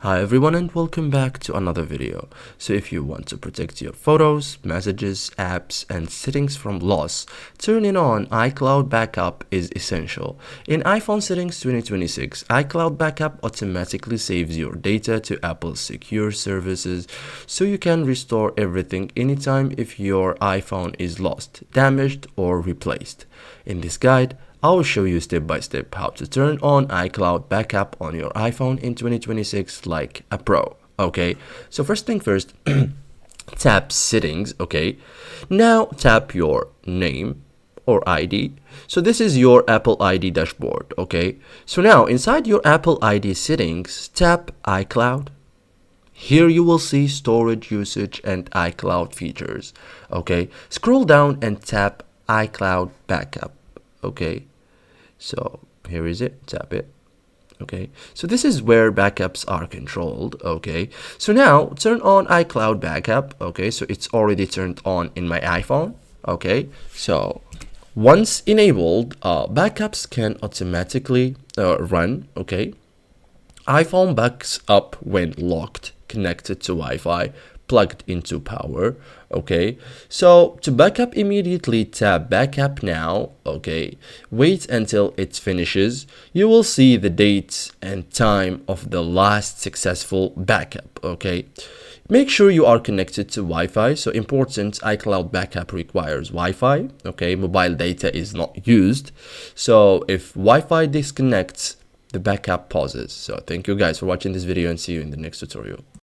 Hi everyone and welcome back to another video. So if you want to protect your photos, messages, apps and settings from loss, turning on iCloud backup is essential. In iPhone settings 2026, iCloud backup automatically saves your data to Apple's secure services so you can restore everything anytime if your iPhone is lost, damaged or replaced. In this guide, I will show you step by step how to turn on iCloud backup on your iPhone in 2026 like a pro. Okay, so first thing first, tap settings. Okay, now tap your name or ID. So this is your Apple ID dashboard. Okay, so now inside your Apple ID settings, tap iCloud. Here you will see storage usage and iCloud features. Okay, scroll down and tap iCloud backup. Okay, so here is it, tap it. Okay, so this is where backups are controlled. Okay, so now turn on iCloud backup. Okay, so it's already turned on in my iPhone. Okay, so once enabled, backups can automatically run. Okay, iPhone backs up when locked, connected to Wi-Fi, plugged into power. Okay, so to backup immediately, tap backup now. Okay, wait until it finishes. You will see the date and time of the last successful backup. Okay, make sure you are connected to Wi-Fi. So important, iCloud backup requires Wi-Fi. Okay, mobile data is not used, so if Wi-Fi disconnects, the backup pauses. So thank you guys for watching this video and see you in the next tutorial.